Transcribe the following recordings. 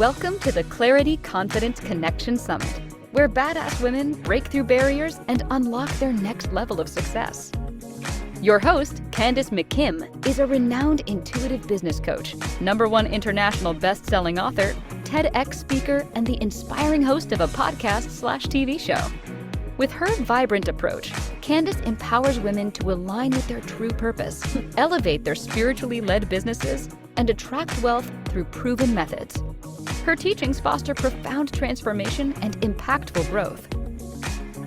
Welcome to the Clarity Confidence Connection Summit, where badass women break through barriers and unlock their next level of success. Your host, Candace McKim, is a renowned intuitive business coach, #1 international best-selling author, TEDx speaker, and the inspiring host of a podcast/TV show. With her vibrant approach, Candace empowers women to align with their true purpose, elevate their spiritually led businesses, and attract wealth through proven methods. Her teachings foster profound transformation and impactful growth.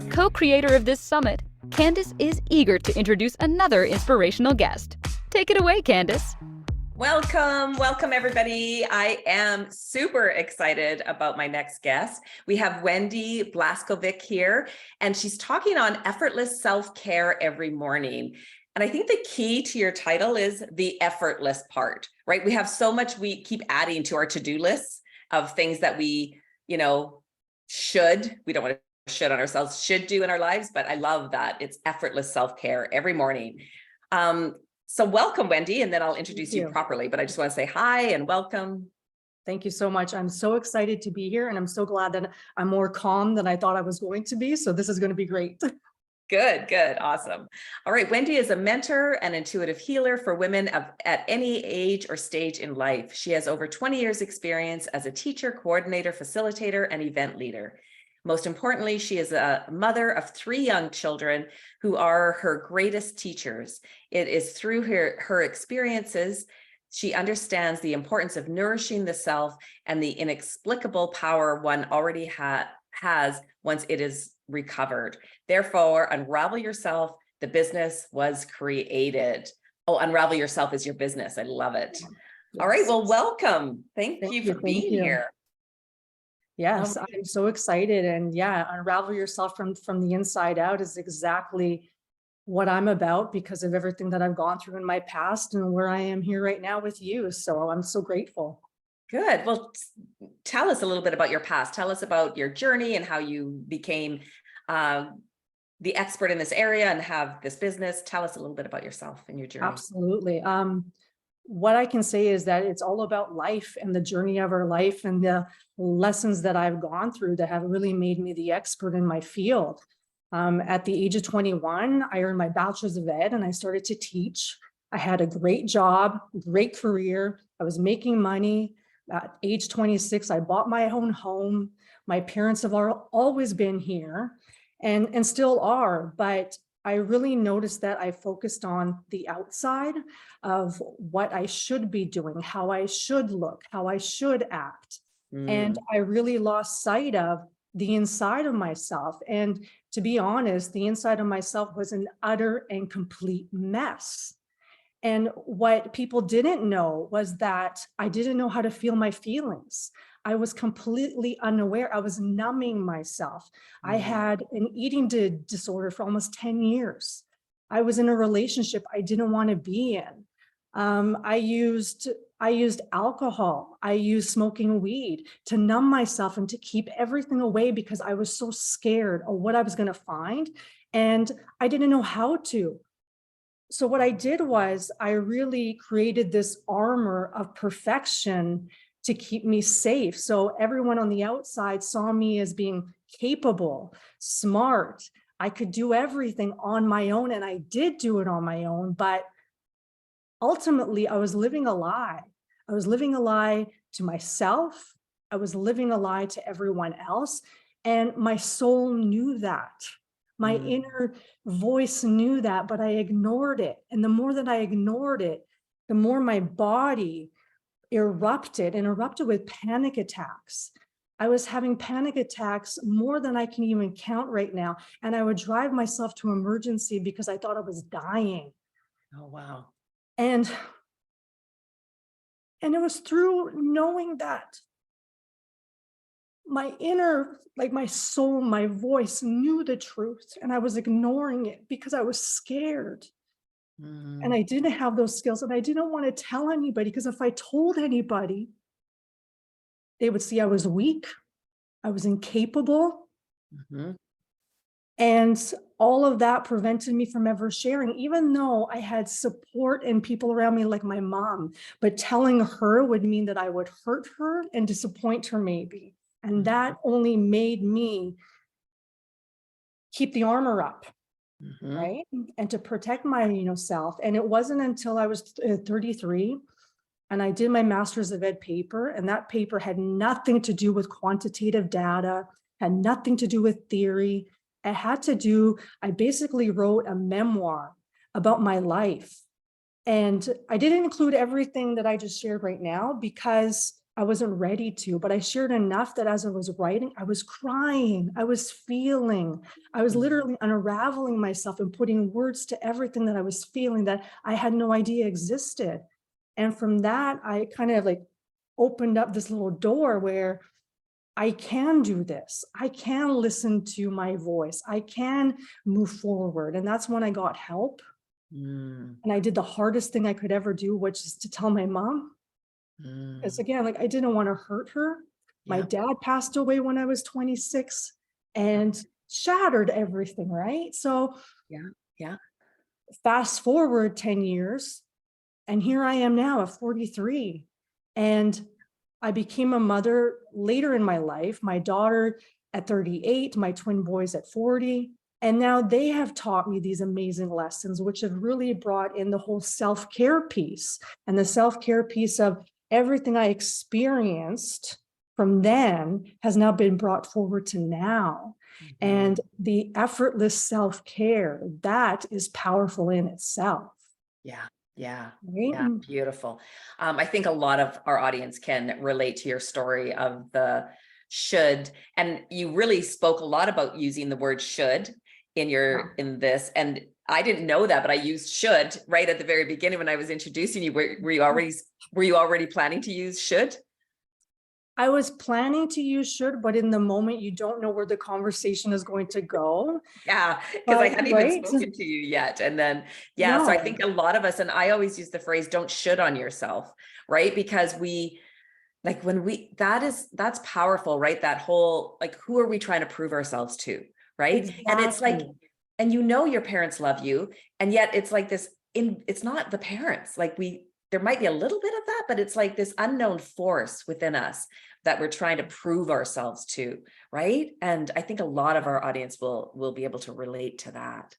Co-creator of this summit, Candace is eager to introduce another inspirational guest. Take it away, Candace. Welcome everybody. I am super excited about my next guest. We have Wendy Blaskovic here, and she's talking on effortless self-care every morning. And I think the key to your title is the effortless part, right? We have so much we keep adding to our to-do lists of things that we don't want to should on ourselves, should do in our lives, but I love that it's effortless self-care every morning. So welcome, Wendy, and then I'll introduce you properly, but I just want to say hi and welcome. Thank you so much. I'm so excited to be here, and I'm so glad that I'm more calm than I thought I was going to be. So this is going to be great. Good. Awesome. All right. Wendy is a mentor and intuitive healer for women at any age or stage in life. She has over 20 years experience as a teacher, coordinator, facilitator, and event leader. Most importantly, she is a mother of 3 young children who are her greatest teachers. It is through her experiences she understands the importance of nourishing the self and the inexplicable power one already has once it is recovered. Therefore, unravel yourself. The business was created. Oh, unravel yourself is your business. I love it. Yes. All right. Well, welcome. Thank you for being here. Yes, I'm so excited. And yeah, unravel yourself from the inside out is exactly what I'm about because of everything that I've gone through in my past and where I am here right now with you. So I'm so grateful. Good. Well, tell us a little bit about your past. Tell us about your journey and how you became the expert in this area and have this business. Tell us a little bit about yourself and your journey. Absolutely. What I can say is that it's all about life and the journey of our life and the lessons that I've gone through that have really made me the expert in my field. At the age of 21, I earned my bachelor's of ed and I started to teach. I had a great job, great career. I was making money. At age 26, I bought my own home. My parents have always been here and still are, but I really noticed that I focused on the outside of what I should be doing, how I should look, how I should act. And I really lost sight of the inside of myself. And to be honest, the inside of myself was an utter and complete mess. And what people didn't know was that I didn't know how to feel my feelings. I was completely unaware. I was numbing myself. I had an eating disorder for almost 10 years. I was in a relationship I didn't want to be in. I used alcohol. I used smoking weed to numb myself and to keep everything away because I was so scared of what I was going to find. And I didn't know how to. So what I did was I really created this armor of perfection to keep me safe. So everyone on the outside saw me as being capable, smart. I could do everything on my own, and I did do it on my own, but ultimately I was living a lie. I was living a lie to myself. I was living a lie to everyone else, and my soul knew that. My inner voice knew that, but I ignored it. And the more that I ignored it, the more my body erupted with panic attacks. I was having panic attacks more than I can even count right now. And I would drive myself to emergency because I thought I was dying. Oh, wow. And it was through knowing that my inner, like my soul, my voice knew the truth, and I was ignoring it because I was scared. And I didn't have those skills, and I didn't want to tell anybody because if I told anybody, they would see I was weak, I was incapable. And all of that prevented me from ever sharing, even though I had support and people around me like my mom, but telling her would mean that I would hurt her and disappoint her maybe. And that only made me keep the armor up, Mhm. right? And to protect my, self. And it wasn't until I was 33 and I did my master's of ed paper, and that paper had nothing to do with quantitative data, had nothing to do with theory. It had to do, I basically wrote a memoir about my life. And I didn't include everything that I just shared right now because I wasn't ready to, but I shared enough that as I was writing, I was crying, I was feeling, I was literally unraveling myself and putting words to everything that I was feeling that I had no idea existed. And from that, I kind of like opened up this little door where I can do this. I can listen to my voice. I can move forward. And that's when I got help. Mm, And I did the hardest thing I could ever do, which is to tell my mom. Because mm. again, like I didn't want to hurt her. My Yeah, dad passed away when I was 26 and shattered everything, right? So yeah, yeah. fast forward 10 years, and here I am now at 43. And I became a mother later in my life, my daughter at 38, my twin boys at 40. And now they have taught me these amazing lessons, which have really brought in the whole self-care piece and the self-care piece of everything I experienced from then has now been brought forward to now. Mhm. And the effortless self-care, that is powerful in itself, Yeah, yeah, right? yeah, beautiful. I think a lot of our audience can relate to your story of the should, and you really spoke a lot about using the word should in Yeah. in this. And I didn't know that, but I used should right at the very beginning when I was introducing you. Were you already planning to use should? I was planning to use should, but in the moment, you don't know where the conversation is going to go. Yeah, because I But hadn't even right? spoken to you yet. And then, yeah, so I No, think a lot of us, and I always use the phrase, don't should on yourself, right? Because like when that's powerful, right? That whole, like, who are we trying to prove ourselves to, right? And it's like, exactly. and your parents love you, and yet it's like this, it's not the parents, like there might be a little bit of that, but it's like this unknown force within us that we're trying to prove ourselves to, right? And I think a lot of our audience will be able to relate to that.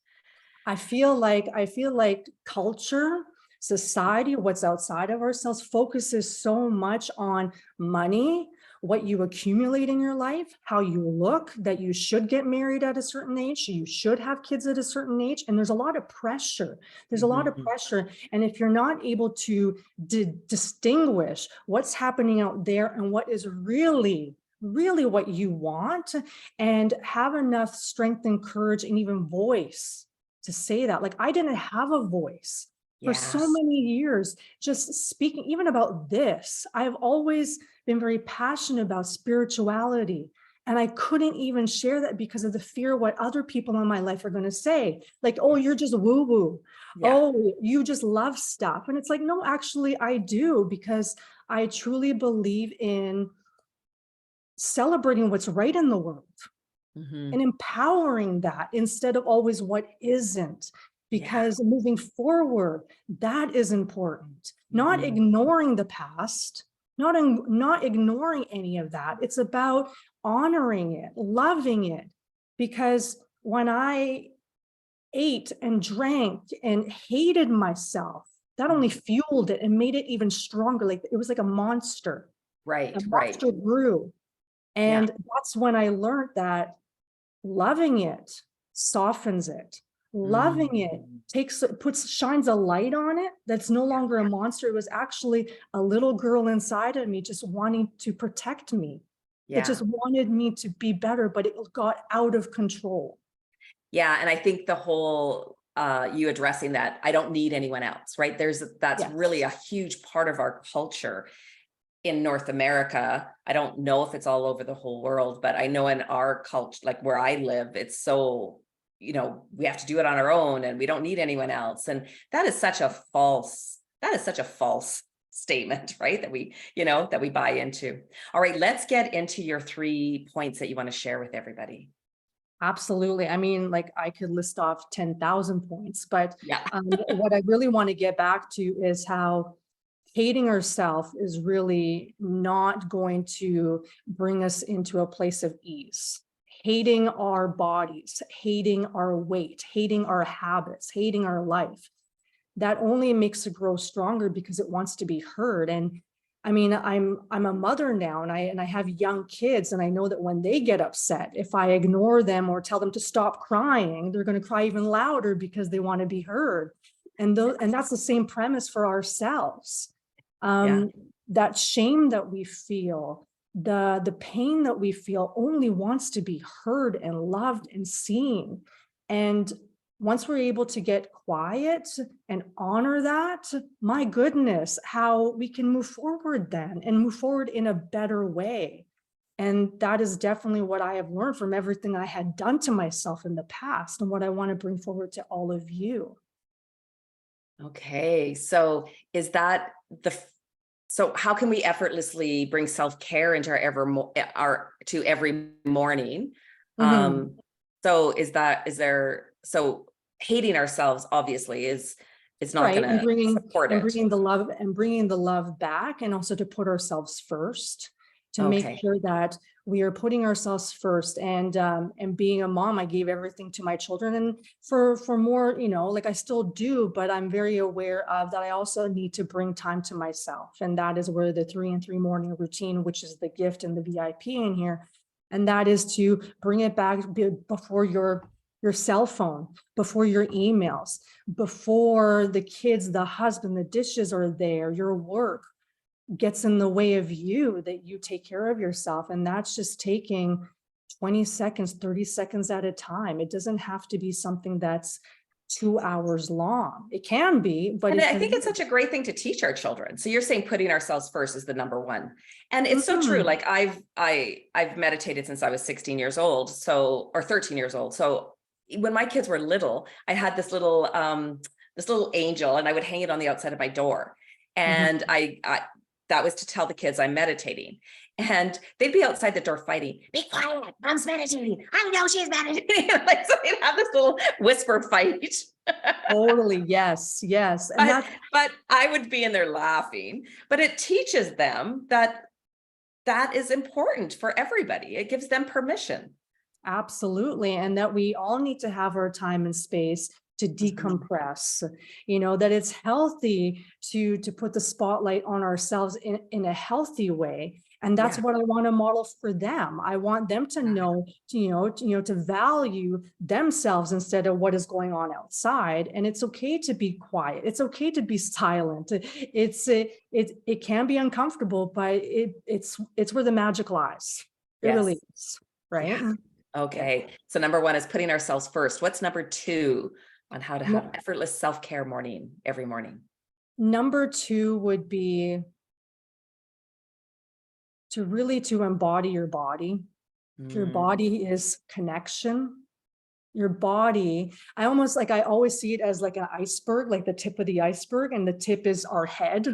I feel like culture, society, what's outside of ourselves focuses so much on money, what you accumulate in your life, how you look, that you should get married at a certain age, you should have kids at a certain age. And there's a lot of pressure. There's a lot of Mhm. pressure. And if you're not able to distinguish what's happening out there and what is really what you want, and have enough strength and courage and even voice to say that. Like I didn't have a voice for so Yes. many years, just speaking even about this. I've always been very passionate about spirituality. And I couldn't even share that because of the fear of what other people in my life are going to say. Like, oh, you're Yes. just woo woo. Yeah. Oh, you just love stuff. And it's like, no, actually, I do, because I truly believe in celebrating what's right in the world and Mhm. empowering that instead of always what isn't, Yeah. because moving forward, that is important. Not Mhm. ignoring the past, not ignoring any of that. It's about honoring it, loving it, because when I ate and drank and hated myself, that only Mhm. fueled it and made it even stronger. Like it was like a monster. A Right, right. monster grew. Yeah. And that's when I learned that loving it softens it. Loving it Mm. shines a light on it. That's no Yeah. longer a monster. It was actually a little girl inside of me just wanting to protect me. That Yeah. just wanted me to be better, but it got out of control. Yeah. And I think the whole you addressing that, I don't need anyone else, right? That's really Yes. a huge part of our culture in North America. I don't know if it's all over the whole world, but I know in our culture, like where I live, it's so, we have to do it on our own and we don't need anyone else. And that is such a false statement, right? That we buy into. All right, let's get into your 3 points that you want to share with everybody. Absolutely. I mean, like I could list off 10,000 points, but Yeah. what I really want to get back to is how hating ourselves is really not going to bring us into a place of ease. Hating our bodies, hating our weight, hating our habits, hating our life, that only makes it grow stronger because it wants to be heard. And I mean, I'm a mother now, and I have young kids, and I know that when they get upset, if I ignore them or tell them to stop crying, they're going to cry even louder because they want to be heard. And that's the same premise for ourselves. Yeah. That shame that we feel, the pain that we feel only wants to be heard and loved and seen. And once we're able to get quiet and honor that, my goodness, how we can move forward then and move forward in a better way. And that is definitely what I have learned from everything I had done to myself in the past and what I want to bring forward to all of you. Okay. So is that so how can we effortlessly bring self-care into to every morning? Mhm. So so hating ourselves obviously is not Right. going to support it. Bringing the love back, and also to put ourselves first, to make Okay. sure that we are putting ourselves first. And being a mom, I gave everything to my children, and for more, like I still do, but I'm very aware of that. I also need to bring time to myself. And that is where the 3 and 3 morning routine, which is the gift and the VIP in here. And that is to bring it back before your cell phone, before your emails, before the kids, the husband, the dishes are there, your work gets in the way of you, that you take care of yourself. And that's just taking 20 seconds, 30 seconds at a time. It doesn't have to be something that's 2 hours long. It can be, but And it I can. think it's such a great thing to teach our children. So you're saying putting ourselves first is the number one. And it's so true. Mhm. Like I've meditated since I was 16 years old, or 13 years old. So when my kids were little, I had this little angel, and I would hang it on the outside of my door. Mhm. And I that was to tell the kids I'm meditating. And they'd be outside the door fighting. Be quiet, mom's meditating. I know she's meditating. Like, so they'd have this little whisper fight. Totally. Yes. Yes. And but that's but I would be in there laughing. But it teaches them that is important for everybody. It gives them permission. absolutely. And that we all need to have our time and space to Mhm. decompress, that it's healthy to put the spotlight on ourselves in a healthy way. And that's Yeah. what I want to model for them. I want them to know, to value themselves instead of what is going on outside. And it's okay to be quiet. It's okay to be silent. It can be uncomfortable, but it's where the magic lies. It really Yes. is, right? Yeah. Yeah. Okay. So number one is putting ourselves first. What's number two on how to have No- effortless self-care morning every morning? Number two would be to embody your body. Your Mm, body is connection. Your body, I always see it as like an iceberg, like the tip of the iceberg, and the tip is our head.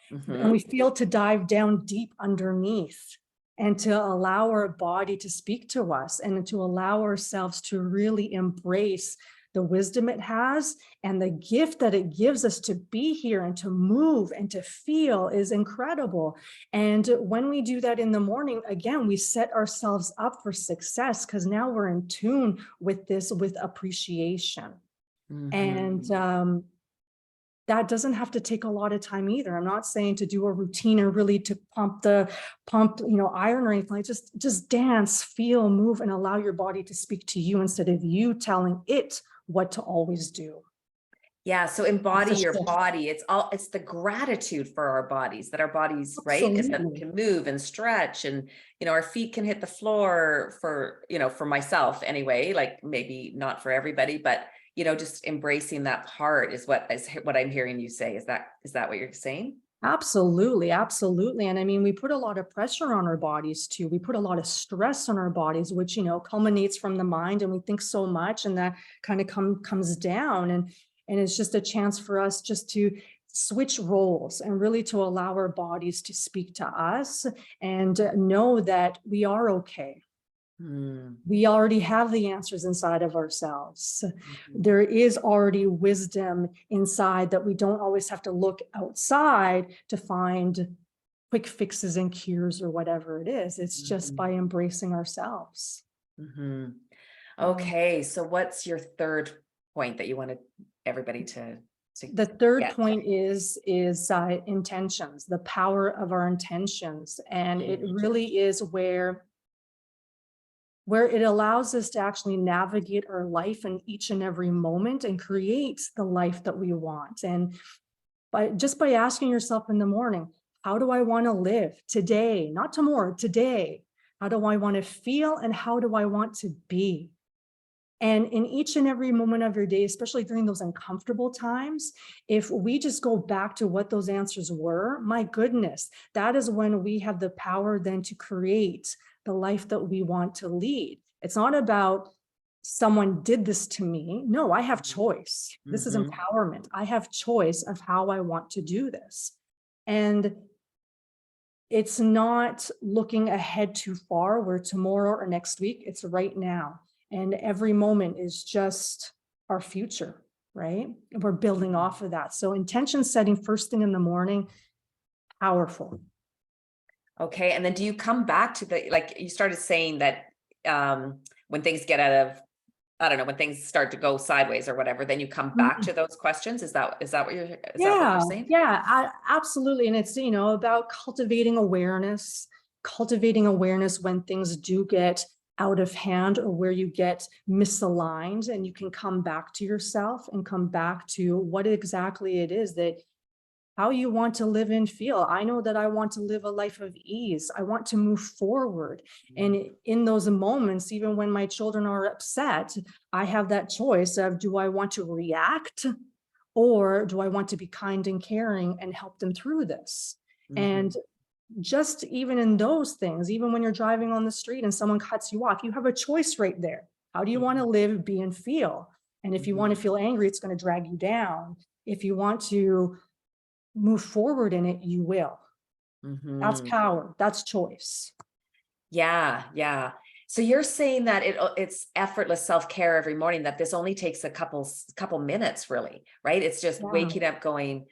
And we mhm. feel to dive down deep underneath and to allow our body to speak to us and to allow ourselves to really embrace the wisdom it has, and the gift that it gives us to be here and to move and to feel is incredible. And when we do that in the morning, again, we set ourselves up for success because now we're in tune with this, with appreciation. And Mhm. that doesn't have to take a lot of time either. I'm not saying to do a routine or really to pump, iron or anything. Like just dance, feel, move, and allow your body to speak to you instead of you telling it what to always do. Yeah. So That's embody a your shift. body. It's the gratitude for our bodies, that our bodies, right, is that we Absolutely. can move and stretch, and our feet can hit the floor for myself anyway, like maybe not for everybody, but just embracing that part is what I'm hearing you say. Is that what you're saying? Absolutely, absolutely. And I mean, we put a lot of pressure on our bodies too. We put a lot of stress on our bodies, which, culminates from the mind, and we think so much, and that kind of comes down. And it's just a chance for us just to switch roles and really to allow our bodies to speak to us and know that we are okay. Mm, We already have the answers inside of ourselves. mhm. There is already wisdom inside that we don't always have to look outside to find quick fixes and cures or whatever it is. It's just by embracing ourselves. Mhm. Um, Okay, so what's your third point that you wanted everybody to the third get? point is intentions, the power of our intentions. And it Mm, really is where it allows us to actually navigate our life in each and every moment and create the life that we want. And by asking yourself in the morning, how do I want to live today? Not tomorrow, today. How do I want to feel and how do I want to be? And in each and every moment of your day, especially during those uncomfortable times, if we just go back to what those answers were, my goodness, that is when we have the power then to create the life that we want to lead. It's not about someone did this to me. No, I have choice. This is mhm. empowerment. I have choice of how I want to do this. And it's not looking ahead too far where tomorrow or next week, it's right now. And every moment is just our future, right? And we're building off of that. So intention setting first thing in the morning, powerful. Okay, and then do you come back to like you started saying that when things get out of, I don't know, when things start to go sideways or whatever, then you come back to those questions? Is that what you're saying? Absolutely. And it's, about cultivating awareness when things do get out of hand or where you get misaligned, and you can come back to yourself and come back to what exactly it is that how you want to live and feel. I know that I want to live a life of ease. I want to move forward. And in those moments, even when my children are upset, I have that choice of, do I want to react or do I want to be kind and caring and help them through this? Mhm. And just even in those things, even when you're driving on the street and someone cuts you off, you have a choice right there. How do you want to live, be, and feel? And if you want to Mhm. feel angry, it's going to drag you down. If you want to move forward in it, you will. That's Mhm. power. That's choice. Yeah, yeah. So you're saying that it's effortless self-care every morning, that this only takes a couple minutes really, right? It's just Yeah. waking up going,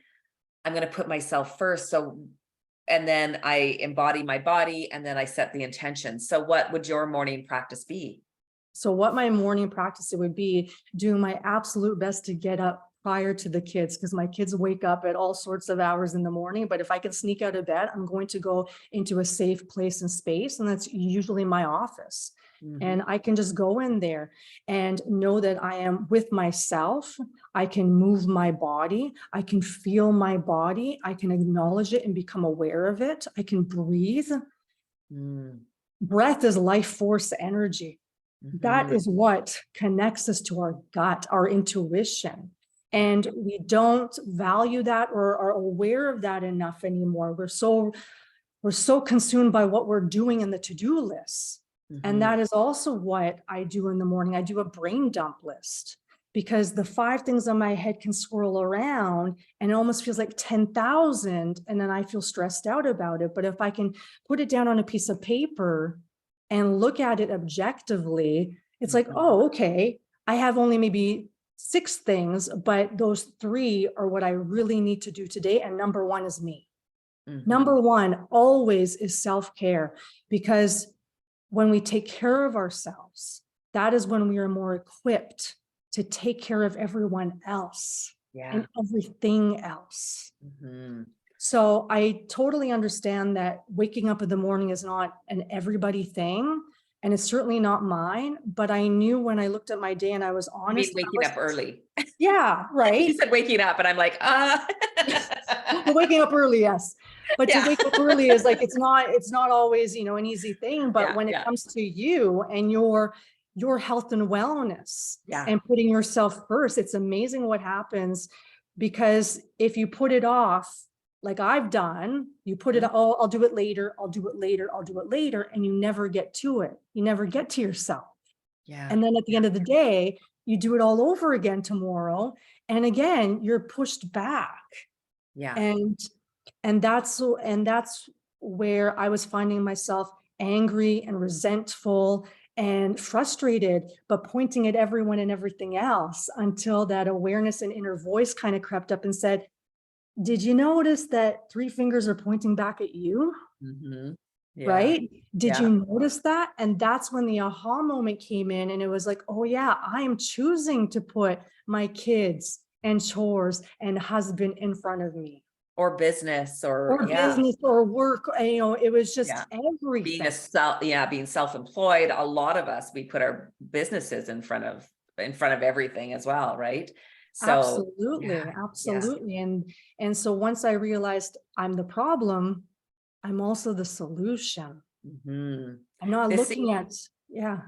I'm going to put myself first. So, and then I embody my body and then I set the intention. So what would your morning practice be? So what my morning practice it would be, doing my absolute best to get up prior to the kids, because my kids wake up at all sorts of hours in the morning. But if I can sneak out of bed, I'm going to go into a safe place and space. And that's usually my office. And Mhm. I can just go in there and know that I am with myself. I can move my body. I can feel my body. I can acknowledge it and become aware of it. I can breathe. Mm, Breath is life force energy. That mhm. is what connects us to our gut, our intuition. And we don't value that or are aware of that enough anymore. We're so consumed by what we're doing in the to-do list. And Mhm. that is also what I do in the morning. I do a brain dump list because the 5 things on my head can swirl around and it almost feels like 10,000. And then I feel stressed out about it. But if I can put it down on a piece of paper and look at it objectively, it's like, Mhm. oh, okay, I have only maybe 6 things, but those 3 are what I really need to do today. And number 1 is me. Mhm. Number 1 always is self-care, because when we take care of ourselves, that is when we are more equipped to take care of everyone else Yeah. and everything else. Mhm. So I totally understand that waking up in the morning is not an everybody thing, and it's certainly not mine, but I knew when I looked at my day and I was You mean honest, I waking was, up early? yeah, You right. said waking up, and I'm like, But waking up early, yes. But to yeah, wake up early is like, it's not always, an easy thing. But yeah, when it yeah, comes to you and your health and wellness yeah. and putting yourself first, it's amazing what happens. Because if you put it off, like I've done, you put it, Mhm. oh, I'll do it later, I'll do it later, I'll do it later, and you never get to it. You never get to yourself. Yeah, And then at the yeah, end of the day, you do it all over again tomorrow. And again, you're pushed back. yeah. And that's where I was finding myself angry and resentful and frustrated, but pointing at everyone and everything else until that awareness and inner voice kind of crept up and said, did you notice that 3 fingers are pointing back at you? Mhm. Yeah. Right? Did Yeah. you notice that? And that's when the aha moment came in, and it was like, oh yeah, I am choosing to put my kids and chores and husband in front of me, Or business or or yeah. business or work. It was Yeah. just Being everything. being self-employed, a lot of us, we put our businesses in front of everything as well, right? So Absolutely, yeah, yeah. absolutely. And so once I realized I'm the problem, I'm also the solution. Mhm. I'm not This looking at, yeah,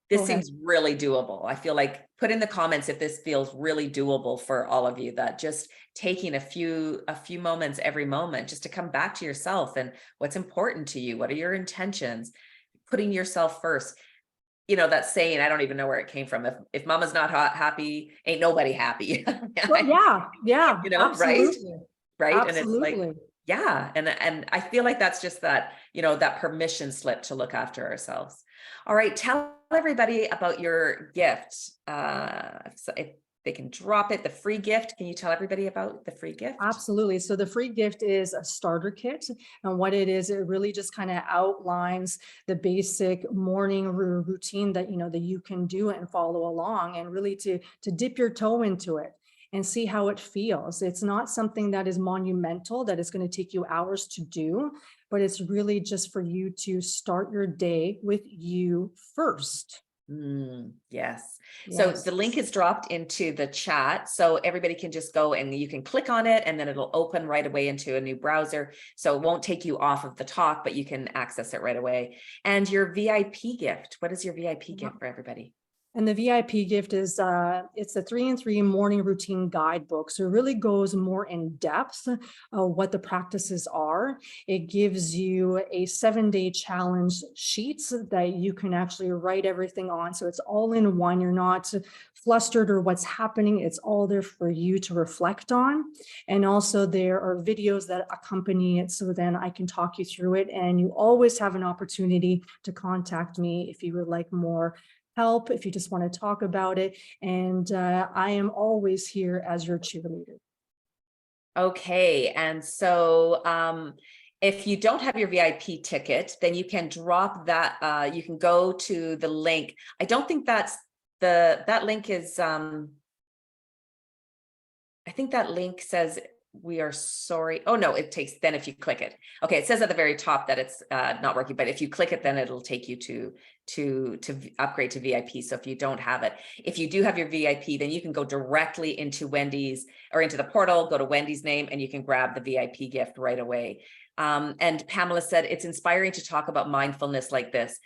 This go ahead. seems really doable. I feel like put in the comments if this feels really doable for all of you, that just taking a few moments every moment just to come back to yourself and what's important to you. What are your intentions? Putting yourself first. You know, that saying, I don't even know where it came from. If mama's not happy, ain't nobody happy. Well, yeah, yeah, You know, right? absolutely. Right. And it's like, Absolutely. yeah. And I feel like that's just that, that permission slip to look after ourselves. All right. Tell everybody about your gift. So if they can drop it, the free gift. Can you tell everybody about the free gift? Absolutely. So the free gift is a starter kit. And what it is, it really just kind of outlines the basic morning routine that you can do and follow along, and really to dip your toe into it and see how it feels. It's not something that is monumental, that is going to take you hours to do, but it's really just for you to start your day with you first. Yes. So Yes. the link is dropped into the chat. So everybody can just go and you can click on it and then it'll open right away into a new browser. So it won't take you off of the talk, but you can access it right away. And your VIP gift. What is your VIP gift for everybody? And the VIP gift is it's a 3 and 3 morning routine guidebook. So it really goes more in depth what the practices are. It gives you a 7-day challenge sheet that you can actually write everything on. So it's all in one. You're not flustered or what's happening. It's all there for you to reflect on. And also there are videos that accompany it. So then I can talk you through it. And you always have an opportunity to contact me if you would like more help, if you just want to talk about it. And I am always here as your cheerleader. Okay. And so if you don't have your VIP ticket, then you can drop that. You can go to the link. I don't think that link is, I think that link says we are sorry. Oh no, it takes, then if you click it, okay, it says at the very top that it's not working, but if you click it, then it'll take you to upgrade to VIP. So if you don't have it, if you do have your VIP, then you can go directly into Wendy's or into the portal, go to Wendy's name, and you can grab the VIP gift right away. And Pamela said, it's inspiring to talk about mindfulness like this,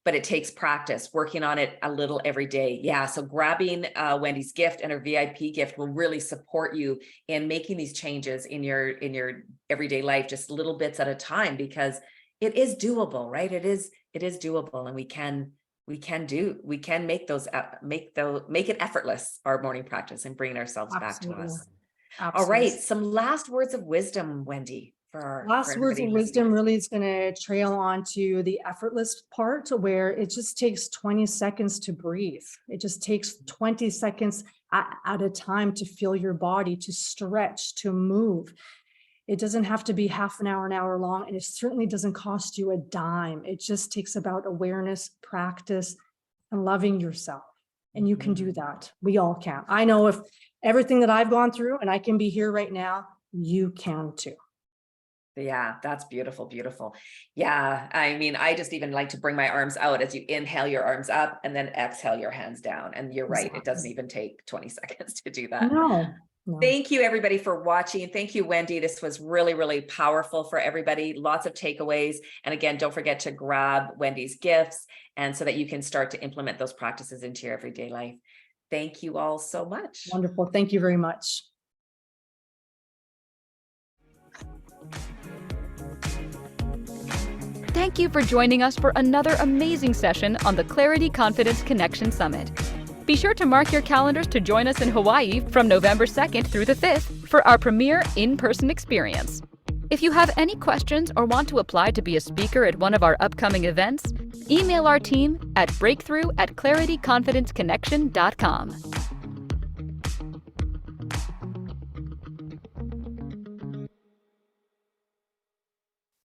but it takes practice, working on it a little every day. Yeah, so grabbing Wendy's gift and her VIP gift will really support you in making these changes in your everyday life, just little bits at a time, because it is doable, right? It is doable, and we can make it effortless, our morning practice, and bring ourselves back to Absolutely. us. All Absolutely. right, some last words of wisdom, Wendy, for Last words everybody of listening. wisdom really is going to trail on to the effortless part, where it just takes 20 seconds to breathe. It just takes 20 seconds at a time to feel your body, to stretch, to move. It doesn't have to be half an hour long, and it certainly doesn't cost you a dime. It just takes about awareness, practice, and loving yourself. And you can do that. We all can. I know if everything that I've gone through and I can be here right now, you can too. Yeah, that's beautiful, beautiful. Yeah, I mean, I just even like to bring my arms out as you inhale your arms up and then exhale your hands down. And you're right, it doesn't even take 20 seconds to do that. No. Thank you, everybody, for watching. Thank you, Wendy. This was really, really powerful for everybody. Lots of takeaways. And again, don't forget to grab Wendy's gifts, and so that you can start to implement those practices into your everyday life. Thank you all so much. Wonderful. Thank you very much. Thank you for joining us for another amazing session on the Clarity Confidence Connection Summit. Be sure to mark your calendars to join us in Hawaii from November 2nd through the 5th for our premier in-person experience. If you have any questions or want to apply to be a speaker at one of our upcoming events, Email our team at breakthrough@clarityconfidenceconnection.com.